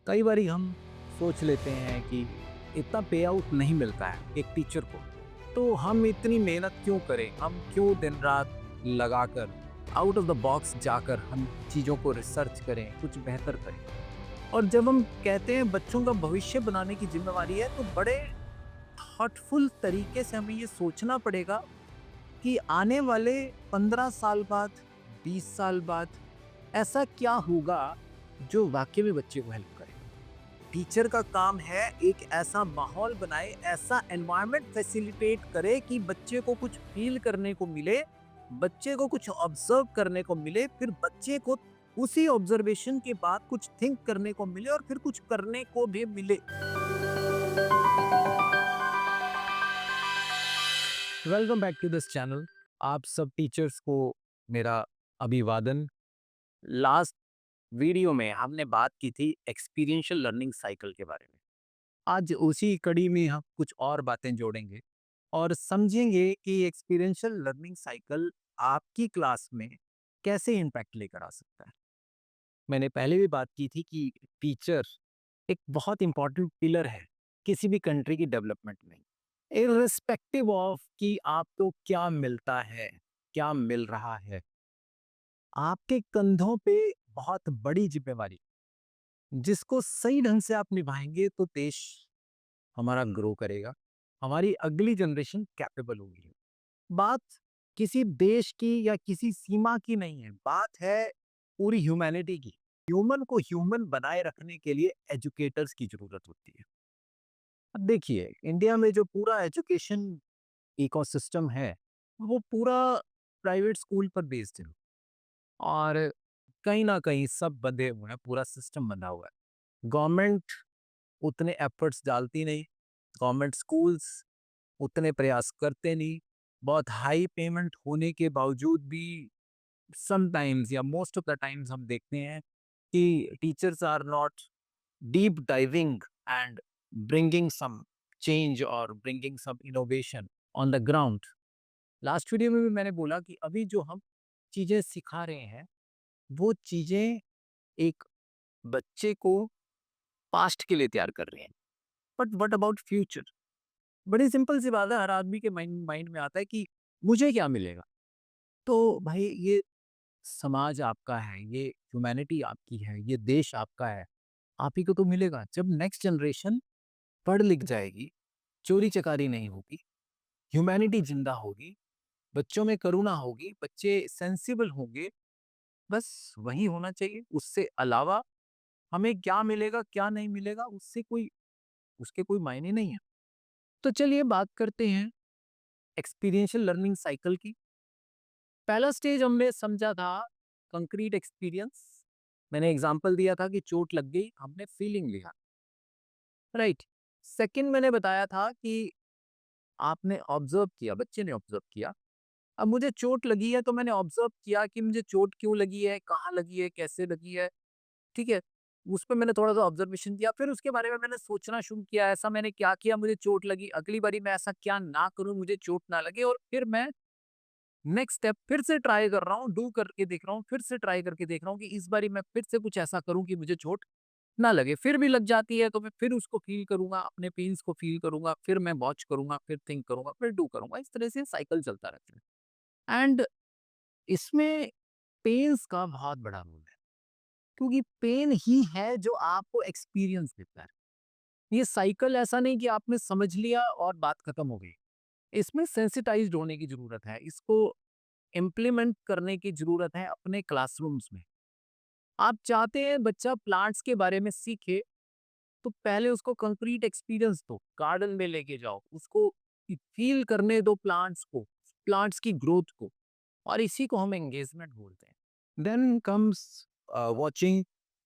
कई बारी हम सोच लेते हैं कि इतना पे आउट नहीं मिलता है एक टीचर को, तो हम इतनी मेहनत क्यों करें? हम क्यों दिन रात लगाकर आउट ऑफ द बॉक्स जाकर हम चीज़ों को रिसर्च करें, कुछ बेहतर करें? और जब हम कहते हैं बच्चों का भविष्य बनाने की ज़िम्मेवारी है, तो बड़े थॉटफुल तरीके से हमें ये सोचना पड़ेगा कि आने वाले 15 साल बाद, 20 साल बाद ऐसा क्या होगा जो वाक़ई में बच्चे को हेल्प करे। टीचर का काम है एक ऐसा माहौल बनाए, ऐसा एनवायरनमेंट फैसिलिटेट करे कि बच्चे को कुछ फ़ील करने को मिले, बच्चे को कुछ ऑब्ज़र्व करने को मिले, फिर बच्चे को उसी ऑब्ज़र्वेशन के बाद कुछ थिंक करने को मिले और फिर कुछ करने को भी मिले। Welcome back to this channel. आप सब टीचर्स को मेरा अभिवादन। लास्ट वीडियो में हमने बात की थी एक्सपीरियंशियल लर्निंग साइकिल के बारे में। आज उसी कड़ी में हम कुछ और बातें जोड़ेंगे और समझेंगे कि एक्सपीरियंशियल लर्निंग साइकिल आपकी क्लास में कैसे इम्पैक्ट लेकर आ सकता है। मैंने पहले भी बात की थी कि टीचर एक बहुत इंपॉर्टेंट पिलर है किसी भी कंट्री की डेवलपमेंट में, इर्रिस्पेक्टिव ऑफ कि आपको क्या मिलता है, क्या मिल रहा है। आपके कंधों पे बहुत बड़ी जिम्मेवारी, जिसको सही ढंग से आप निभाएंगे तो देश हमारा ग्रो करेगा, हमारी अगली जनरेशन कैपेबल होगी। बात किसी देश की या किसी सीमा की नहीं है, बात है पूरी ह्यूमैनिटी की। ह्यूमन को ह्यूमन बनाए रखने के लिए एजुकेटर्स की जरूरत होती है। अब देखिए, इंडिया में जो पूरा एजुकेशन इकोसिस्टम है, वो पूरा प्राइवेट स्कूल पर बेस्ड है और कहीं ना कहीं सब बंधे हुए हैं, पूरा सिस्टम बंधा हुआ है। गवर्नमेंट उतने एफर्ट्स डालती नहीं, गवर्नमेंट स्कूल्स उतने प्रयास करते नहीं। बहुत हाई पेमेंट होने के बावजूद भी समटाइम्स या मोस्ट ऑफ द टाइम्स हम देखते हैं कि teachers are not deep diving and bringing some change और bringing some innovation on the ground. Last video में भी मैंने बोला कि अभी जो हम चीज़ें सिखा रहे हैं, वो चीज़ें एक बच्चे को पास्ट के लिए तैयार कर रहे हैं। But what about future? बड़ी सिंपल सी बात है, हर आदमी के माइंड माइंड में आता है कि मुझे क्या मिलेगा? तो भाई, ये समाज आपका है, ये ह्यूमैनिटी आपकी है, ये देश आपका है, आप ही को तो मिलेगा। जब नेक्स्ट जनरेशन पढ़ लिख जाएगी, चोरी चकारी नहीं होगी, ह्यूमैनिटी जिंदा होगी, बच्चों में करुणा होगी, बच्चे सेंसिबल होंगे, बस वही होना चाहिए। उससे अलावा हमें क्या मिलेगा, क्या नहीं मिलेगा, उसके कोई मायने नहीं है। तो चलिए बात करते हैं एक्सपीरियंशियल लर्निंग साइकिल की। पहला स्टेज हमने समझा था कंक्रीट एक्सपीरियंस। मैंने एग्जांपल दिया था कि चोट लग गई, हमने फीलिंग लिया, राइट। सेकंड मैंने बताया था कि आपने ऑब्जर्व किया, बच्चे ने ऑब्जर्व किया। अब मुझे चोट लगी है तो मैंने ऑब्जर्व किया कि मुझे चोट क्यों लगी है, कहाँ लगी है, कैसे लगी है, ठीक है। उस पे मैंने थोड़ा सा ऑब्जर्वेशन किया, फिर उसके बारे में मैंने सोचना शुरू किया, ऐसा मैंने क्या किया मुझे चोट लगी, अगली बारी मैं ऐसा क्या ना करूं मुझे चोट ना लगे। और फिर मैं नेक्स्ट स्टेप फिर से ट्राई कर रहा हूँ, डू करके देख रहा हूँ, फिर से ट्राई करके देख रहा हूँ कि इस बारी मैं फिर से कुछ ऐसा करूँ कि मुझे चोट ना लगे। फिर भी लग जाती है तो मैं फिर उसको फील करूंगा, अपने पेन्स को फील करूंगा, फिर मैं वॉच करूंगा, फिर थिंक करूंगा, फिर डू करूंगा। इस तरह से साइकिल चलता रहता है। एंड इसमें पेन्स का बहुत बड़ा रोल है, क्योंकि पेन ही है जो आपको एक्सपीरियंस देता है। ये साइकिल ऐसा नहीं कि आपने समझ लिया और बात खत्म हो गई। इसमें सेंसिटाइज्ड होने की जरूरत है, इसको इम्प्लीमेंट करने की जरूरत है अपने क्लासरूम्स में। आप चाहते हैं बच्चा प्लांट्स के बारे में सीखे, तो पहले उसको कंक्रीट एक्सपीरियंस दो, गार्डन में लेके जाओ, उसको फील करने दो प्लांट्स को, प्लांट्स की ग्रोथ को। और इसी को हम एंगेजमेंट बोलते हैं। Then comes watching,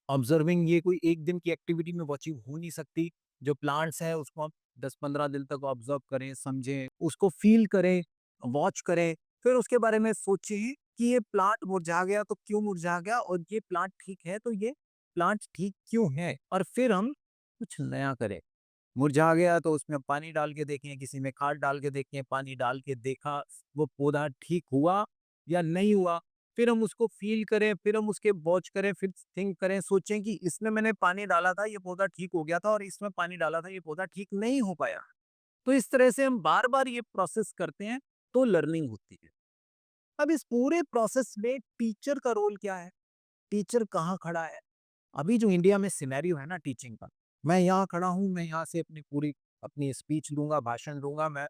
observing. ये कोई एक दिन की एक्टिविटी में वॉचिंग हो नहीं सकती। जो प्लांट्स है उसको हम 10-15 दिन तक ऑब्जर्व करें, समझें, उसको फील करें, वॉच करें, फिर उसके बारे में सोचें कि ये प्लांट मुरझा गया तो क्यों मुरझा गया, और ये प्लांट ठीक है तो ये प्लांट ठीक क्यों है, और फिर हम कुछ नया करें। मुरझा गया तो उसमें पानी डाल के देखें, किसी में खाद डाल के देखें, पानी डाल के देखा वो पौधा ठीक हुआ या नहीं हुआ, फिर हम उसको फील करें, फिर हम उसके वॉच करें, फिर थिंक करें, सोचें कि इसमें मैंने पानी डाला था, ये पौधा ठीक हो गया था और इसमें पानी डाला था, ये पौधा ठीक नहीं हो पाया। तो इस तरह से हम बार-बार ये प्रोसेस करते हैं, तो लर्निंग होती है। अब इस पूरे प्रोसेस में टीचर का रोल क्या है? टीचर कहाँ खड़ा है? अभी जो इंडिया में सिनेरियो है ना टीचिंग का, मैं यहाँ खड़ा हूँ, मैं यहाँ से अपनी स्पीच दूँगा, भाषण दूँगा, मैं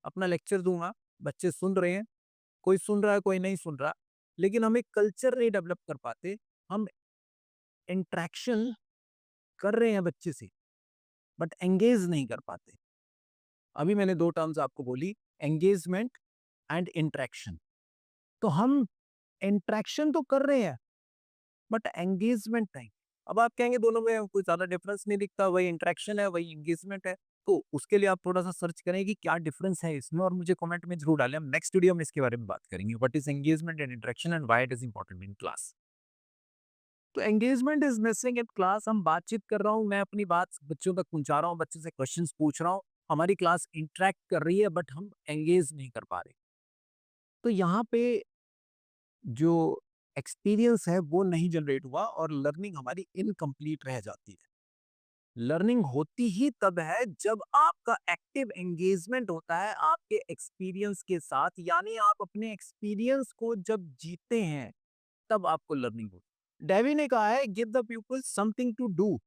अपना लेक्चर दूँगा, बच्चे सुन रहे हैं, कोई सुन रहा है, कोई नहीं सुन रहा। लेकिन हम एक कल्चर नहीं डेवलप कर पाते, हम इंटरैक्शन कर रहे हैं बच्चे से, बट एंगेज नहीं कर पाते। अभी मैंने 2 टर्म्स आपको बोली, एंगेजमेंट एंड इंटरैक्शन। तो हम इंटरैक्शन तो कर रहे हैं, बट एंगेजमेंट नहीं। अब आप कहेंगे दोनों में कोई ज़्यादा डिफरेंस नहीं दिखता, वही इंटरैक्शन है, वही एंगेजमेंट है। तो उसके लिए आप थोड़ा-सा सर्च करें कि क्या डिफरेंस है इसमें और मुझे कमेंट में ज़रूर डालें। हम नेक्स्ट वीडियो में इसके बारे में बात करेंगे। What is engagement and interaction and why it is important in class. तो engagement is missing in class. हम बातचीत कर रहा हूँ, मैं अपनी बात बच्चों तक पहुँचा रहा हूँ, बच्चे से क्वेश्चंस पूछ रहा हूँ, हमारी क्लास इंटरैक्ट कर रही है बट हम एंगेज नहीं कर पा रहे। तो यहाँ पे जो एक्सपीरियंस है वो नहीं जनरेट हुआ और लर्निंग हमारी इनकम्प्लीट रह जाती है। लर्निंग होती ही तब है जब आपका एक्टिव एंगेजमेंट होता है आपके एक्सपीरियंस के साथ, यानी आप अपने एक्सपीरियंस को जब जीते हैं तब आपको लर्निंग होती है। डेवी ने कहा है give the people something to do,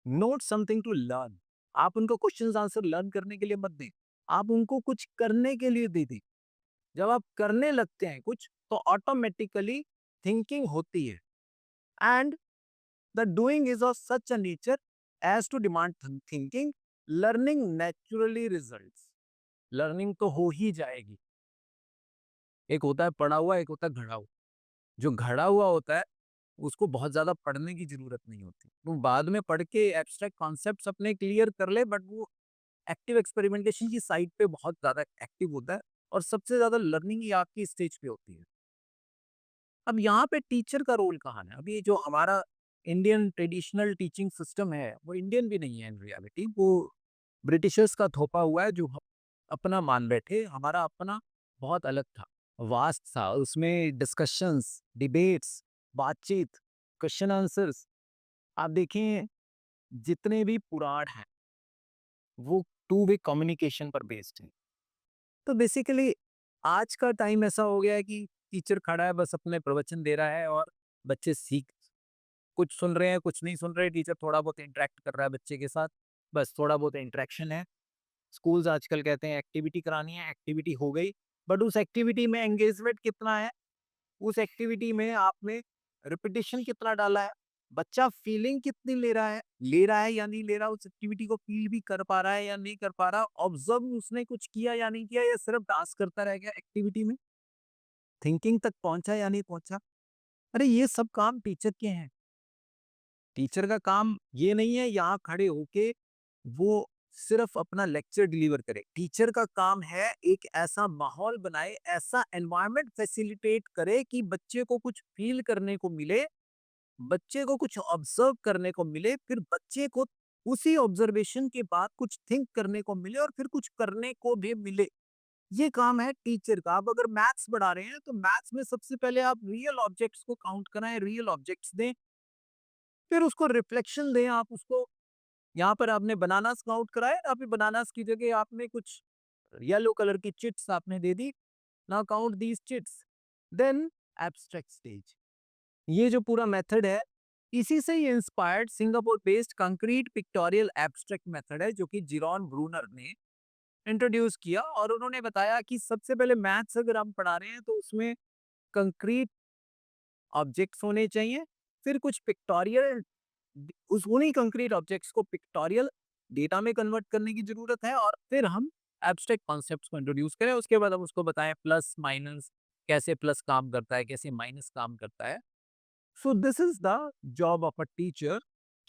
not something to learn. आप उनको क्वेश्चंस आंसर लर्न करने के लिए मत दें, आप उनको कुछ करने के लिए दे दें। जब आप करने लगते हैं कुछ तो ऑटोमेटिकली थिंकिंग होती है and the doing is of such a nature as to demand thinking. Learning naturally results. Learning तो हो ही जाएगी। एक होता है पढ़ा हुआ, एक होता है घड़ा हुआ। जो घड़ा हुआ होता है उसको बहुत ज्यादा पढ़ने की जरूरत नहीं होती, वो बाद में पढ़ के एब्स्ट्रैक्ट कॉन्सेप्ट्स अपने क्लियर कर ले, बट वो एक्टिव एक्सपेरिमेंटेशन की साइड पे बहुत ज्यादा एक्टिव होता है और सबसे ज्यादा लर्निंग ही आपकी स्टेज पे होती है। अब यहाँ पे टीचर का रोल कहाँ है? अभी जो हमारा इंडियन ट्रेडिशनल टीचिंग सिस्टम है वो इंडियन भी नहीं है, इन रियलिटी वो ब्रिटिशर्स का थोपा हुआ है जो अपना मान बैठे। हमारा अपना बहुत अलग था, वास्ट था, उसमें डिस्कशंस, डिबेट्स, बातचीत, क्वेश्चन आंसर्स। आप देखें जितने भी पुराण हैं वो टू वे कम्युनिकेशन पर बेस्ड है। तो बेसिकली आज का टाइम ऐसा हो गया है कि टीचर खड़ा है बस अपने प्रवचन दे रहा है और बच्चे सीख कुछ सुन रहे हैं, कुछ नहीं सुन रहे। टीचर थोड़ा बहुत इंटरेक्ट कर रहा है बच्चे के साथ, बस थोड़ा बहुत इंटरेक्शन है। स्कूल्स आजकल कहते हैं एक्टिविटी करानी है, एक्टिविटी हो गई, बट उस एक्टिविटी में एंगेजमेंट कितना है, उस एक्टिविटी में आपने रिपीटिशन कितना डाला है, बच्चा फीलिंग कितनी ले रहा है या नहीं ले रहा, उस एक्टिविटी को फील भी कर पा रहा है या नहीं कर पा रहा, ऑब्जर्व उसने कुछ किया या नहीं किया, या सिर्फ डांस करता रह गया एक्टिविटी में, थिंकिंग तक पहुंचा या नहीं पहुंचा। अरे ये सब काम टीचर के हैं। टीचर का काम ये नहीं है यहाँ खड़े होके वो सिर्फ अपना लेक्चर डिलीवर करे। टीचर का काम है एक ऐसा माहौल बनाए, ऐसा एनवायरनमेंट फैसिलिटेट करे कि बच्चे को कुछ फील करने को मिले, बच्चे को कुछ ऑब्जर्व करने को मिले, फिर बच्चे को उसी ऑब्जर्वेशन के बाद कुछ थिंक करने को मिले और फिर कुछ करने को भी मिले। ये काम है टीचर का। अब अगर मैथ्स पढ़ा रहे हैं तो मैथ्स में सबसे पहले आप रियल ऑब्जेक्ट्स को काउंट कराएं, रियल ऑब्जेक्ट्स दें, फिर उसको रिफ्लेक्शन दें। आप उसको यहाँ पर आपने बनानास काउंट कराए, आपने बनानास की जगह आपने कुछ येलो कलर की चिट्स आपने दे दी। Now count these chits, then abstract stage. ये जो पूरा मेथड है इसी से ही inspired Singapore based concrete pictorial abstract method है, जो कि जिरॉन ब्रूनर ने इंट्रोड्यूस किया। और उन्होंने बताया कि सबसे पहले मैथ्स अगर हम पढ़ा रहे हैं तो उसमें कंक्रीट ऑब्जेक्ट्स होने चाहिए, फिर कुछ पिक्टोरियल, उस उन्हीं कंक्रीट ऑब्जेक्ट्स को पिक्टोरियल डेटा में कन्वर्ट करने की जरूरत है, और फिर हम एब्स्ट्रैक्ट कॉन्सेप्ट्स को इंट्रोड्यूस करें। उसके बाद हम उसको बताएं प्लस माइनस, कैसे प्लस काम करता है, कैसे माइनस काम करता है। So this is the job of a teacher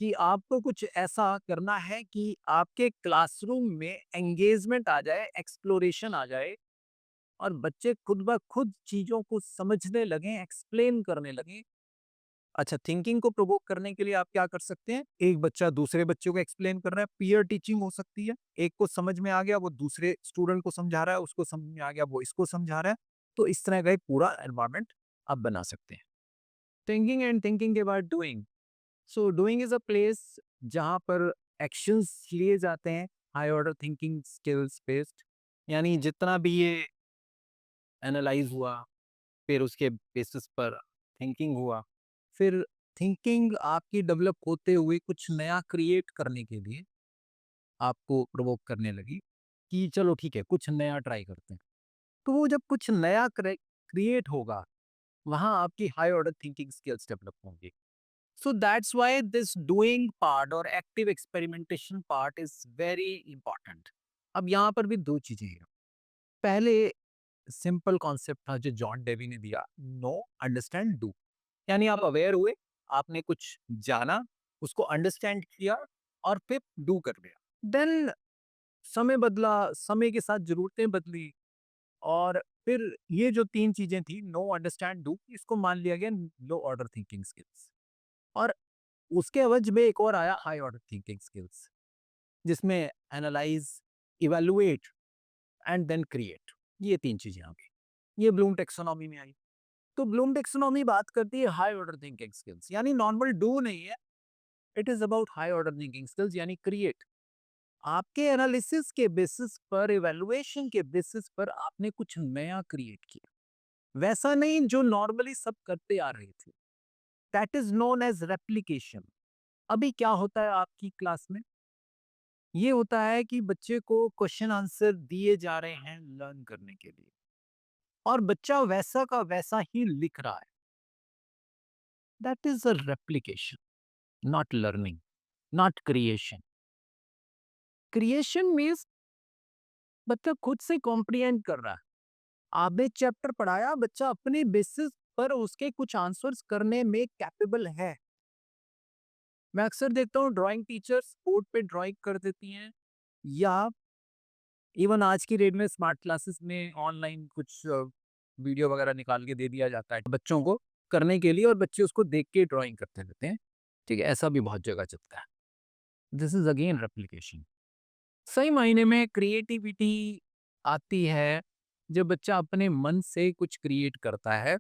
कि आपको कुछ ऐसा करना है कि आपके क्लासरूम में एंगेजमेंट आ जाए, एक्सप्लोरेशन आ जाए और बच्चे खुद ब खुद चीजों को समझने लगे, एक्सप्लेन करने लगे। अच्छा, थिंकिंग को प्रोवोक करने के लिए आप क्या कर सकते हैं? एक बच्चा दूसरे बच्चों को एक्सप्लेन कर रहा है, पीयर टीचिंग हो सकती है। एक को समझ में आ गया, वो दूसरे स्टूडेंट को समझा रहा है, उसको समझ में आ गया, वो इसको समझा रहा है। तो इस तरह का एक पूरा एनवायरनमेंट आप बना सकते हैं। थिंकिंग एंड थिंकिंग के बाद doing. So doing is a place जहाँ पर एक्शंस लिए जाते हैं, high order thinking skills based. यानी जितना भी ये एनालाइज हुआ, फिर उसके बेसिस पर थिंकिंग हुआ, फिर थिंकिंग आपकी डेवलप होते हुए कुछ नया क्रिएट करने के लिए आपको प्रोवोक करने लगी कि चलो ठीक है, कुछ नया ट्राई करते हैं। तो वो जब कुछ नया क्रिएट होगा, वहाँ आपकी high order thinking skills develop होंगी। So that's why this doing part or active experimentation part is very important. अब यहाँ पर भी दो चीजें हैं। पहले सिंपल कॉन्सेप्ट था जो जॉन डेवी ने दिया, नो अंडरस्टैंड डू। यानी आप अवेयर हुए, आपने कुछ जाना, उसको अंडरस्टैंड किया और फिर डू कर लिया। देन समय बदला, समय के साथ जरूरतें बदली, और फिर ये जो तीन चीजें थी, नो अंडरस्टैंड डू, इसको मान लिया गया लो ऑर्डर थिंकिंग स्किल्स। और उसके एवज में एक और आया हाई ऑर्डर थिंकिंग स्किल्स, जिसमें analyse, evaluate and then create, ये तीन चीजें आ गई। ये ब्लूम टेक्सोनॉमी में आई। तो ब्लूम टेक्सोनॉमी बात करती है हाई ऑर्डर थिंकिंग स्किल्स, यानी नॉर्मल डू नहीं है, it is about high order thinking skills यानी क्रिएट। आपके एनालिसिस के बेसिस पर, इवेलुएशन के बेसिस पर आपने कुछ नया क्रिएट किया, वैसा नहीं जो नॉर्मली सब करते आ रहे थे। That is known as replication. अभी क्या होता है आपकी क्लास में, ये होता है कि बच्चे को क्वेश्चन आंसर दिए जा रहे हैं लर्न करने के लिए, और बच्चा वैसा का वैसा ही लिख रहा है। That is a replication, not learning, not creation. Creation means बच्चा खुद से कॉम्प्रिहेंड कर रहा है। आपने चैप्टर पढ़ाया, बच्चा अपने बेसिस पर उसके कुछ आंसर्स करने में कैपेबल है। मैं अक्सर देखता हूँ ड्राइंग टीचर्स बोर्ड पे ड्राइंग कर देती हैं, या इवन आज की डेट में स्मार्ट क्लासेस में ऑनलाइन कुछ वीडियो वगैरह निकाल के दे दिया जाता है बच्चों को करने के लिए, और बच्चे उसको देख के ड्राइंग करते रहते हैं। ठीक है, ऐसा भी बहुत जगह चलता है। This is again replication. सही मायने में क्रिएटिविटी आती है जब बच्चा अपने मन से कुछ क्रिएट करता है।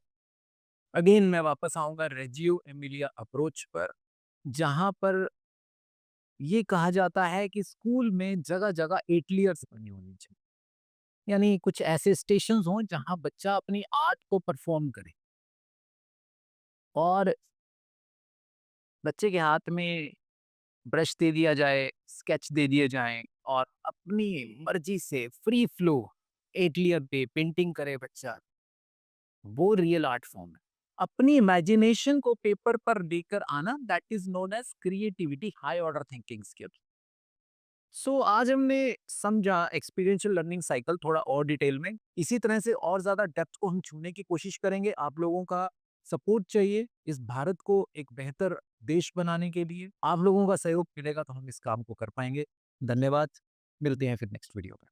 अगेन मैं वापस आऊंगा रेजियो एमिलिया अप्रोच पर, जहां पर ये कहा जाता है कि स्कूल में जगह जगह एटलियर्स बनी होनी चाहिए। यानी कुछ ऐसे स्टेशंस हों जहां बच्चा अपनी आर्ट को परफॉर्म करे, और बच्चे के हाथ में ब्रश दे दिया जाए, स्केच दे दिए जाएं, और अपनी मर्जी से फ्री फ्लो एटलियर पे पेंटिंग करे बच्चा। वो रियल आर्ट फॉर्म है। अपनी इमेजिनेशन को पेपर पर लेकर आना, that is known as creativity, high order thinking skill. So आज हमने समझा एक्सपीरियंशियल लर्निंग साइकिल थोड़ा और डिटेल में। इसी तरह से और ज़्यादा डेप्थ को हम छूने की कोशिश करेंगे। आप लोगों का सपोर्ट चाहिए इस भारत को एक बेहतर देश बनाने के लिए। आप लोगों का सहयोग मिलेगा तो हम इस काम को कर पाएंगे। धन्यवाद। मिलते हैं फिर नेक्स्ट वीडियो में।